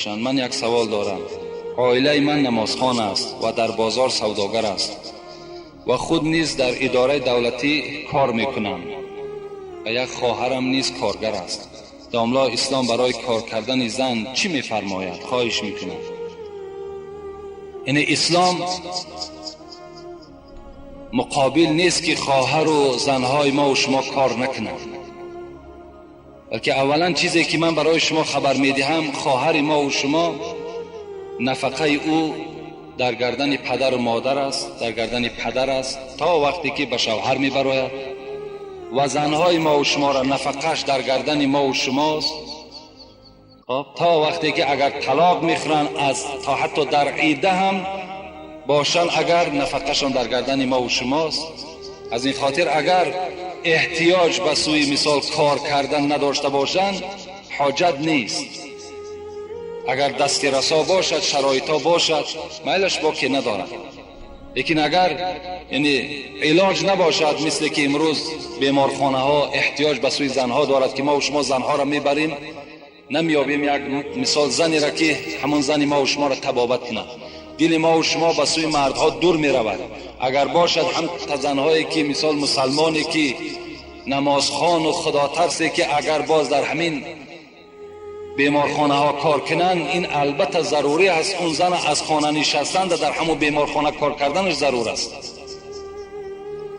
باشند. من یک سوال دارم. عائله من نمازخوان است و در بازار سوداگر است و خود نیز در اداره دولتی کار میکنم و یک خواهرم نیز کارگر است. داملا اسلام برای کار کردن زن چی میفرماید؟ خواهش میکنم. این اسلام مقابل نیست که خواهر و زنهای ما و شما کار نکنند، بلکه اولا چیزی که من برای شما خبر میدهم، خواهر ما و شما نفقه او در گردن پدر و مادر است، در گردن پدر است تا وقتی که به شوهر میبراید، و زنهای ما و شما را نفقهش در گردن ما و شماست تا وقتی که اگر طلاق میخورن تا حتی در عیده هم باشن اگر نفقهشان در گردن ما و شماست. از این خاطر اگر احتیاج به سوی مثال کار کردن نداشته باشند حاجت نیست. اگر دست رسا باشد، شرایطا باشد، میلش با که ندارد. لیکن اگر علاج نباشد، مثل که امروز بیمارخانه ها احتیاج به سوی زنها دارد که ما و شما زنها را میبریم، نمیابیم یک مثال زنی را که همون زن ما و شما را تبابت کنه. دل ما و شما به سوی مردها دور می رود. اگر باشد هم زنهایی که مثال مسلمانی که نمازخوان و خدا ترسی که اگر باز در همین بیمارخانه ها کار کنن، این البته ضروری است. اون زن از خانه نشستن در همون بیمارخانه کار کردنش ضرور است.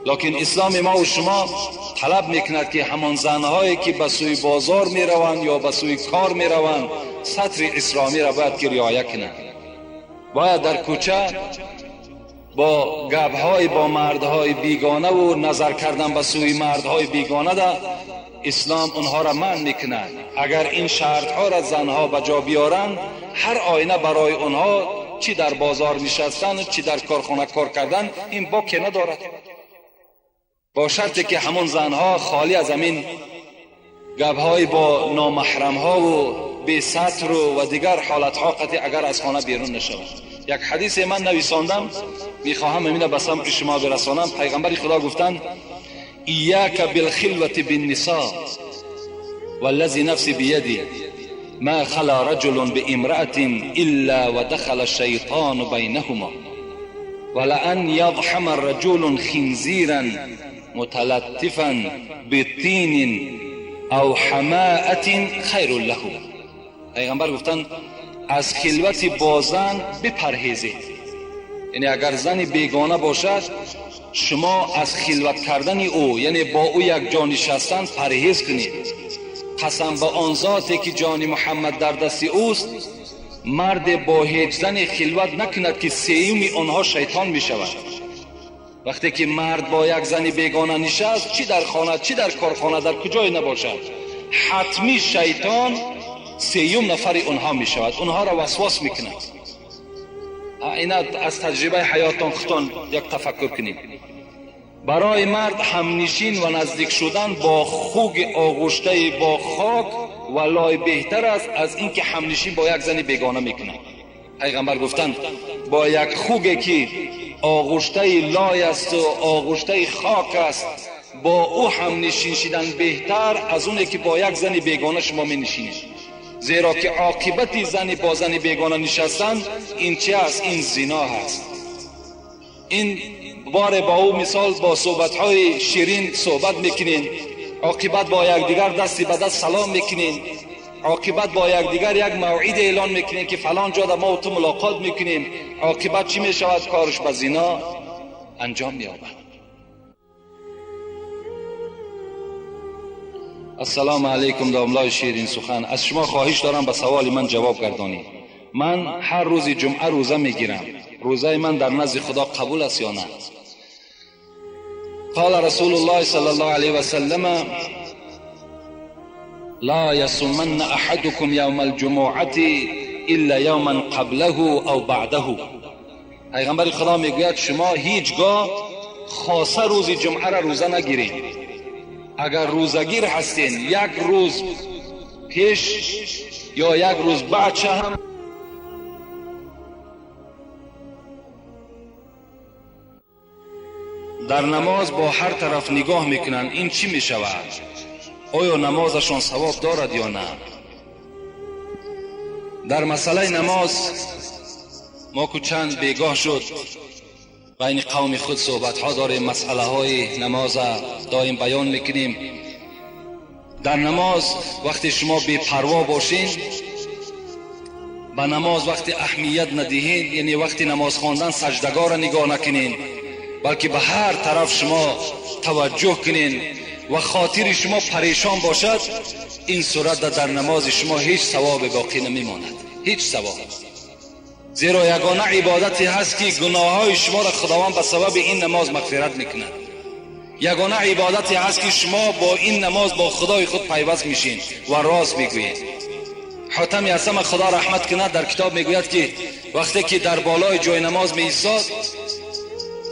لیکن اسلام ما و شما طلب میکند که همان زنهایی که به سوی بازار می روند یا به سوی کار می روند سطر اسلامی را باید که رعایت کنند. باید در کوچه با گپ‌های با مردهای بیگانه و نظر کردن به سوی مردهای بیگانه ده اسلام اونها را منع میکند. اگر این شرطها را زنها به جا بیارند، هر آینه برای اونها چی در بازار نشستن چی در کارخانه کار کردن این باکی ندارد، با شرطی که همون زنها خالی از همین گپ‌های با نامحرم‌ها و بی سطر و دیگر حالت‌ها قطعی اگر از خانه بیرون نشود. یک حدیث من نویساندم، میخواهم همین به سمع شما برسانم. پیغمبر خدا گفتند: ایاک بالخلوة بالنساء والذی نفسی بیدی ما خلا رجل بامرأة الا ودخل الشیطان بینهما ولأن یضحم الرجل خنزیرا متلطفا بطین او حماءة خیر له. پیغمبر گفتند از خلوت با زن بپرهیزید. یعنی اگر زن بیگانه باشد شما از خلوت کردن او، یعنی با او یک جا نشستن پرهیز کنید. قسم به آن ذاتی که جان محمد در دست اوست، مرد با هیچ زن خلوت نکند که سیوم آنها شیطان می شود. وقتی که مرد با یک زن بیگانه نشست، چی در خانه چی در کارخانه در کجای نباشد، حتمی شیطان سیوم نفر اونها می شود، اونها را وسواس می کند. اینا از تجربه حیاتان خودتان یک تفکر کنید. برای مرد همنشین و نزدیک شدن با خوگ آغشته با خاک و لای بهتر است از اینکه همنشین با یک زن بیگانه میکنه. پیغمبر گفتند با یک خوگی که آغشته لای است و آغشته خاک است، با او همنشین شدن بهتر از اونی که با یک زن بیگانه شما می نشینید. زیرا که عاقبت زن با زن بیگانه نشستن این چه است؟ این زنا هست. این بار با او مثال با صحبت‌های شیرین صحبت میکنین، عاقبت با یک دیگر دستی به دست سلام میکنین، عاقبت با یک دیگر یک موعد اعلان میکنین که فلان جا ما و تو ملاقات میکنیم، عاقبت چی میشود؟ کارش به زنا انجام مییابد. السلام علیکم داملای شیرین سخن. از شما خواهش دارم به سوال من جواب گردانید. من هر روز جمعه روزه میگیرم. روزه من در نزد خدا قبول است یا نه؟ قال رسول الله صلی الله علیه و سلم: لا یصومن احدکم یوم الجمعه الا یوما قبله او بعده. پیغمبر خدا میگوید شما هیچگاه خاصه روز جمعه را روزه نگیرید. اگر روزگیر هستین یک روز پیش یا یک روز بعد هم در نماز با هر طرف نگاه میکنن، این چی میشود؟ آیا نمازشان ثواب دارد یا نه؟ در مسئله نماز ما که چند بیگاه شد بین قوم خود صحبت ها داریم، مسئله های نماز دائم بیان میکنیم. در نماز وقتی شما بی پروا باشین، به نماز وقتی اهمیت ندهین، یعنی وقتی نماز خواندن سجدگاه را نگاه نکنین، بلکه به هر طرف شما توجه کنین و خاطر شما پریشان باشد، این صورت در نماز شما هیچ ثواب باقی نمیماند، هیچ ثواب. زیرا یگانه عبادتی هست که گناههای شما را خداوند به سبب این نماز مغفرت میکند. یگانه عبادتی هست که شما با این نماز با خدای خود پیوست میشین و راست میگویید. حاتم اصم خدا رحمت کند در کتاب میگوید که وقتی که در بالای جای نماز می ایستاد،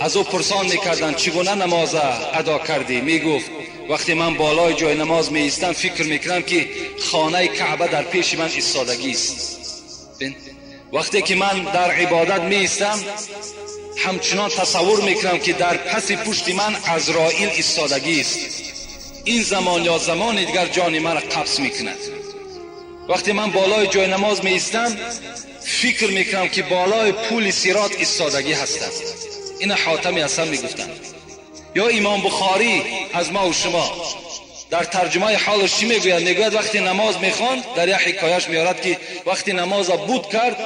از او پرسان میکردند چگونه نماز ادا کردی؟ میگفت وقتی من بالای جای نماز می ایستم فکر میکنم که خانه کعبه در پیش من ایستادگی است. وقتی که من در عبادت می ایستم همچنان تصور میکنم که در پس پشت من عزرائیل ایستادگی است. این زمان یا زمان دیگر جان من را قبض میکند. وقتی من بالای جای نماز می ایستم فکر میکنم که بالای پول صراط ایستادگی هستم. این حاتم اصم میگفتند. یا امام بخاری از ما و شما در ترجمه حالش چی میگوید؟ میگوید وقتی نماز میخوان، در یک حکایش میارد که وقتی نماز بود کرد،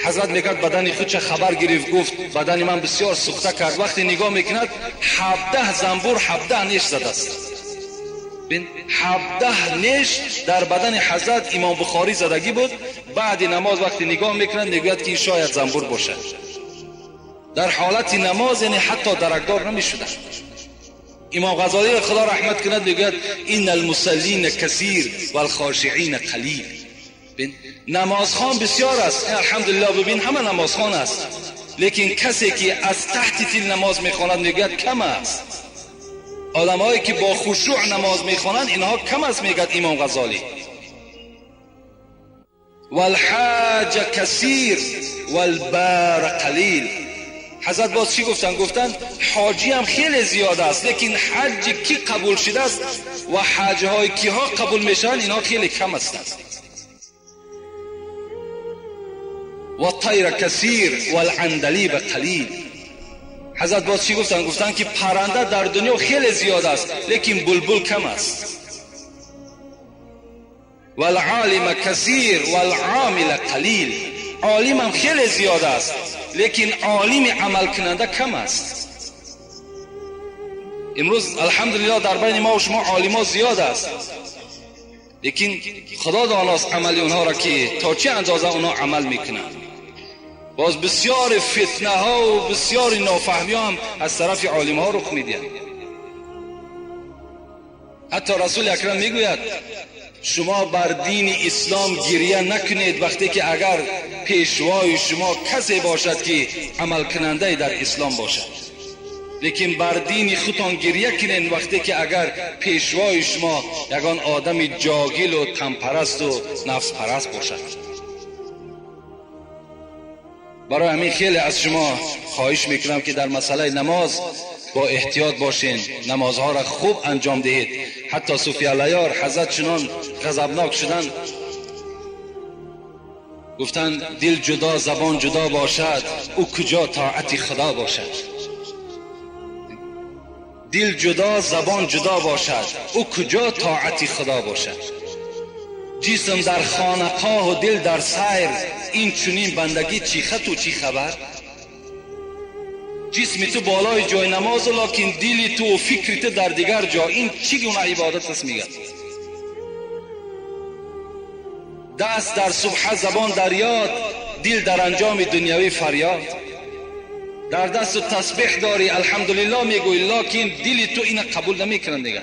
حضرت میگوید بدن خود چه خبر گرفت، گفت بدن من بسیار سوخته کرد. وقتی نگاه میکند 17 زنبور 17 نیش زده است. 17 نیش در بدن حضرت امام بخاری زدگی بود. بعد نماز وقتی نگاه میکند میگوید که این شاید زنبور باشد. در حالت نماز یعنی حتی درکدار نمیشدند. امام غزالی خدا رحمت کند میگوید ان المصلین کثیر والخاشعین قلیل. نمازخوان بسیار است، الحمدلله. ببین همه نمازخوان است، لیکن کسی که از تحت تل نماز میخواند میگوید کم است. آدمایی که با خشوع نماز میخوانند اینها کم است میگوید امام غزالی. والحاج کثیر والبار قلیل. حضرت باز چی گفتن؟ گفتن حاجی هم خیلی زیاد است، لیکن حج کی قبول شده است و حج های کی ها قبول میشن اینها خیلی کم هستند. و طیر کثیر والعندلیب قلیل. حضرت باز چی گفتن؟ گفتن که پرنده در دنیا خیلی زیاد است، لیکن بلبل کم است. والعالم کثیر والعامل قلیل. عالم هم خیلی زیاد است، لیکن عالم عمل کننده کم است. امروز الحمدلله در بین ما و شما عالم ها زیاد است، لیکن خدا داناست عمل اونها را که تا چه اندازه اونها عمل میکنند. باز بسیار فتنه ها و بسیار نافهمی هم از طرف عالم ها رخ میدهد. حتی رسول اکرم میگوید شما بر دین اسلام گریه نکنید وقتی که اگر پیشوای شما کسی باشد که عمل کننده در اسلام باشد، لیکن بر دین خودتان گریه کنید وقتی که اگر پیشوای شما یگان آدم جاگل و تنپرست و نفس پرست باشد. برای همین خیلی از شما خواهش میکنم که در مسئله نماز با احتیاط باشین، نمازها را خوب انجام دهید. حتی صوفی علیار حضرت چنان غضبناک شدن، گفتن دل جدا زبان جدا باشد، او کجا طاعت خدا باشد. دل جدا زبان جدا باشد، او کجا طاعت خدا باشد. جسم در خانقاه و دل در سیر، این چنین بندگی چی خط و چی خبر؟ جسم تو بالای جای نماز لکن دل تو و فکر تو در دیگر جا، این چی گونه عبادت است؟ میگه دست در صبح زبان در یاد، دل در انجام دنیاوی فریاد. در دست تسبیح داری الحمدلله میگوی، لکن دل تو این قبول نمیکنن دیگر.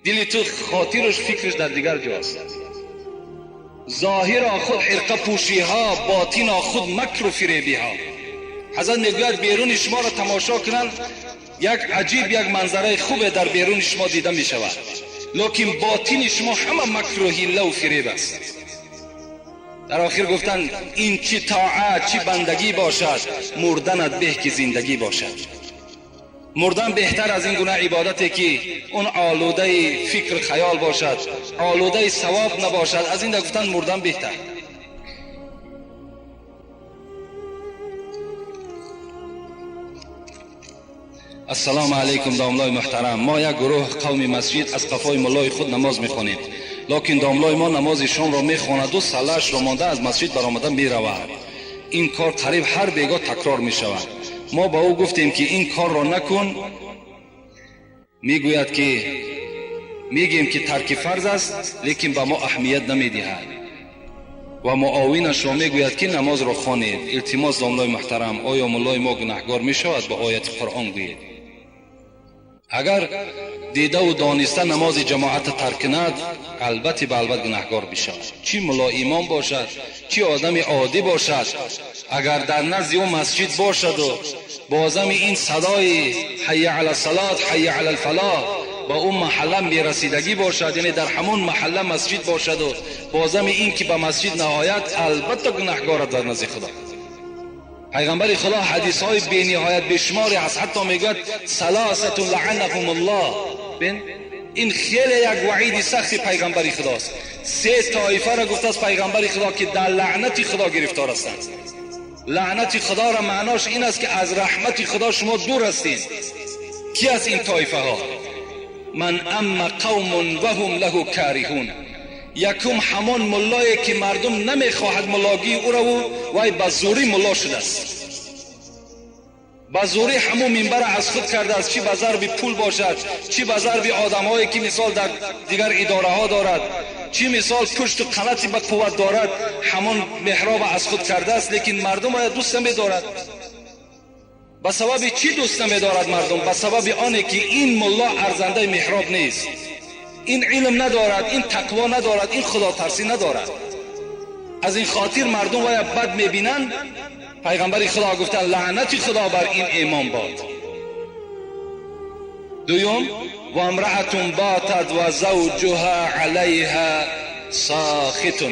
دل تو خاطرش فکرش در دیگر جاست. ظاهر خود حرقه پوشی ها، باطن خود مکر و فریبی ها. حضرت میگوید بیرون شما را تماشا کنن، یک عجیب یک منظره خوبه در بیرون شما دیده می شود، لیکن باطن شما همه مکر و حیله و فریب است. در آخر گفتن این چی طاعت چی بندگی باشد، مردنت به که زندگی باشد. مردن بهتر از این گونه عبادتی که اون آلوده فکر خیال باشد، آلوده ثواب نباشد. از این گفتن مردن بهتر. السلام علیکم داملای محترم. ما یک گروه قوم مسجد از قفای ملای خود نماز میخوانیم، لکن داملای ما نماز شام را میخواند و سله‌اش را مانده از مسجد برآمده میرود. این کار قریب هر بیگاه تکرار میشود. ما با او گفتیم که این کار را نکن، میگوید که میگیم که ترک فرض است، لیکن به ما اهمیت نمیدهد و معاونش را میگوید که نماز را خوانید. التماس داملای محترم، آیا ملای ما گناهگار میشود؟ با آیت قرآن گویید. اگر دیده و دانسته نماز جماعت ترک کند، البته به البته گناهگار بشود. چی ملا امام باشد، چی آدم عادی باشد، اگر در نزد او مسجد باشد و بازم این صدای حی علی الصلاة حی علی الفلاح با اون محله میرسیدگی باشد، یعنی در همون محله مسجد باشد و بازم این که به مسجد نهایت، البته گناهگار در نزد خدا. پیغمبر خدا حدیث های بی نهایت بشماری هست، حتی میگوید ثلاثه لعنهم الله. این خیلی یک وعید سخت پیغمبر خداست. 3 طایفه را گفته است پیغمبر خدا که در لعنت خدا گرفتار هستند. لعنت خدا را معناش این است که از رحمت خدا شما دور هستید. کی از این طایفه ها؟ من اما قوم وهم له کارهون. یکم همان ملایی که مردم نمیخواهد ملاگی او را و وای بزوری ملا شده است. بزوری همون منبر از خود کرده است، چی به ضرب پول باشد، چی به ضرب آدمایی که مثال در دیگر اداره ها دارد، چی مثال پشت و قناتی به قوت دارد، همون محراب از خود کرده است. لیکن مردم آیا دوست نمی‌دارد؟ به سبب چی دوست نمی‌دارد مردم؟ به سبب آنه که این ملا ارزنده محراب نیست، این علم ندارد، این تقوا ندارد، این خدا ترسی ندارد. از این خاطر مردم وای بد میبینند. پیغمبر خدا گفتن لعنت خدا بر این امام باد. دوم، و امرأة باتت و زوجها علیها ساخط.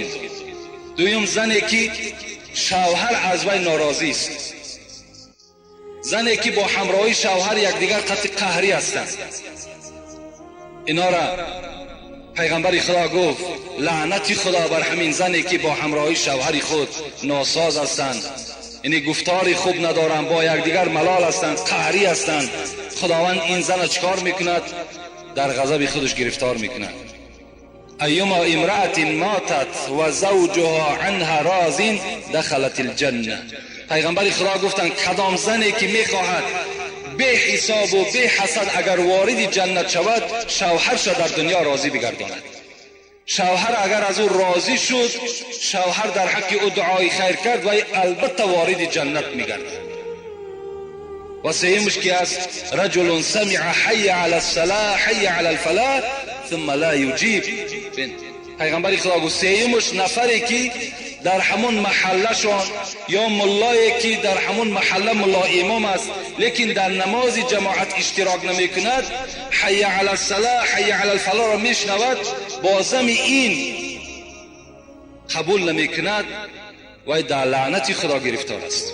دوم زنی که شوهر از وی ناراضی است، زنی که با همراهی شوهر یکدیگر قطع قهری هستند. اینا را پیغمبر خدا گفت لعنت خدا بر همین زنی که با همراهی شوهر خود ناساز هستند، یعنی گفتاری خوب ندارند، با یکدیگر ملال هستند، قهری هستند. خداوند این زن چیکار میکند؟ در غضب خودش گرفتار میکند. ایما امرأة ماتت و زوجها عنها راض دخلت الجنه. پیغمبر خدا گفتند کدام زنی که میخواهد به حساب و به حسد اگر وارد جنت شود، شوهرش در دنیا راضی بگرداند. شوهر اگر از او راضی شد، شوهر در حق او دعای خیر کرد و البته وارد جنت میگردد. و سیمش که است رجل سمع حی علی الصلاة حی علی الفلاح ثم لا یجیب. پیغمبر خدا گفت سیمش نفری که در همون محله شان یا ملایی که در همون محله ملا امام است لیکن در نماز جماعت اشتراک نمی کند، حی علی الصلاة حی علی الفلاح را میشنود، بازم این قبول نمی کند و در لعنت خدا گرفتار است.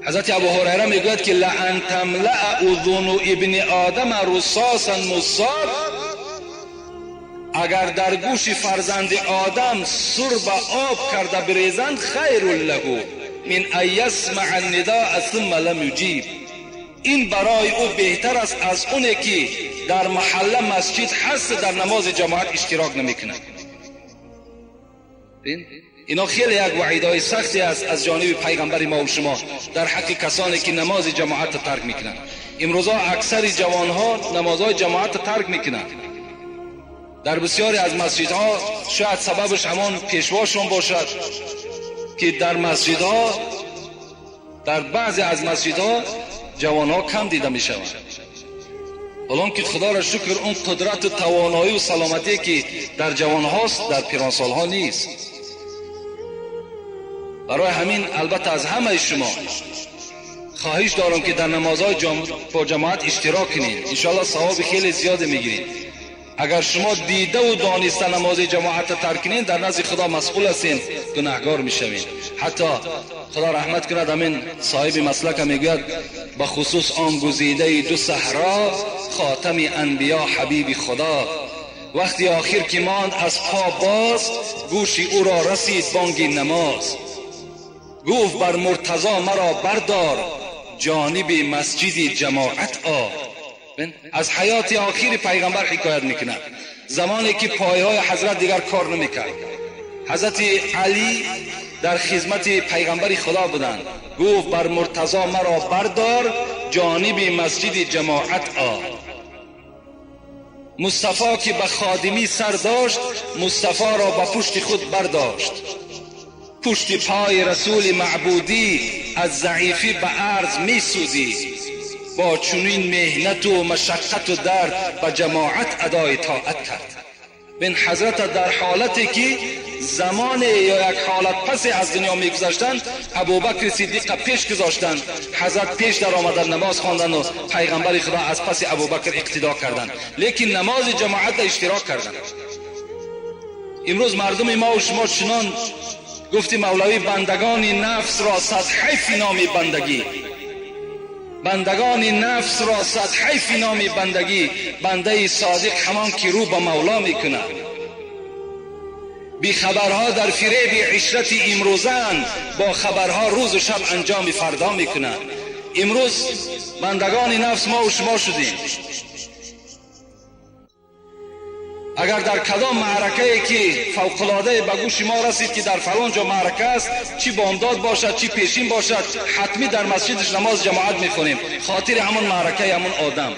حضرت ابو هریره میگوید که لئن تملأ اذن ابن آدم رصاصا مصاب، اگر در گوش فرزند آدم سرب آب کرده بریزند، خیر له من ان یسمع النداء ثم لم یجیب. این برای او بهتر است از اونه که در محله مسجد هست در نماز جماعت اشتراک نمیکند. اینا خیلی یک وعیدهای سختی است از جانب پیغمبر ما و شما در حق کسانی که نماز جماعت ترک میکنند. امروزا اکثر جوانها نمازهای جماعت ترک میکنند. در بسیاری از مسجدها شاید سببش همان پیشواشون باشد که در مسجدها، در بعضی از مسجدها جوانها کم دیده می شود. حالا که خدا را شکر اون قدرت و توانایی و سلامتی که در جوانهاست در پیرانسالها نیست. برای همین البته از همه شما خواهش دارم که در نمازهای با جماعت اشتراک کنید. انشاءالله ثواب خیلی زیاد میگیرید. اگر شما دیده و دانسته نماز جماعت ترک کنین در نزد خدا مسئول هستین، گناهگار میشوین. حتی خدا رحمت کند همین صاحب مسلک میگوید به خصوص آن گزیده دو صحرا خاتم انبیا حبیب خدا، وقتی آخر که ماند از پا باز گوش او را رسید بانگ نماز. گفت بر مرتضی مرا بردار جانب مسجد جماعت آ. از حیات آخر پیغمبر حکایت میکنه، زمانی که پایه های حضرت دیگر کار نمیکرد. حضرت علی در خدمت پیغمبر خدا بودند. گفت بر مرتضی مرا بردار جانب مسجد جماعت آ. مصطفی که به خادمی سر داشت، مصطفی را به پشت خود برداشت. پشت پای رسول معبودی از ضعیفی به عرض می سودی. با چنین مهنت و مشقت و درد به جماعت ادای طاعت کرد. بین حضرت در حالتی که زمان یا یک حالت پس از دنیا میگذشتند، ابوبکر صدیق پیش گذاشتند، حضرت پیش در آمدن نماز خواندند و پیغمبر خدا از پس ابوبکر اقتدا کردند، لیکن نماز جماعت اشتراک کردند. امروز مردم ما و شما چنان گفتی مولوی بندگان نفس را صد حیف نام بندگی، بندگان نفس را صد حیف نام بندگی. بنده صادق همان که رو به مولا میکنه. بی خبرها در فریب عشرت امروزند، با خبرها روز و شب انجام فردا میکنه. امروز بندگان نفس ما و شما شدیم. اگر در کدام معرکه که فوق‌العاده به گوش ما رسید که در فلان جا معرکه است، چی بامداد باشد چی پیشین باشد، حتمی در مسجدش نماز جماعت میخونیم، خاطر همون معرکه همون آدم.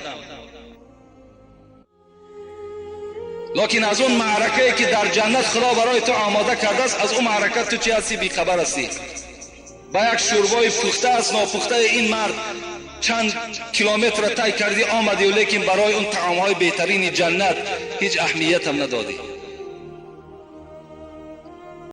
لکن از اون معرکه که در جنت خدا برای تو آماده کرده است، از اون معرکه تو چی هستی؟ بیخبر هستی. با یک شوربای پخته است ناپخته این مرد چند کیلومتر طی کردی آمدی، و لیکن برای اون طعامهای بهترین جنت هیچ اهمیت هم ندادی.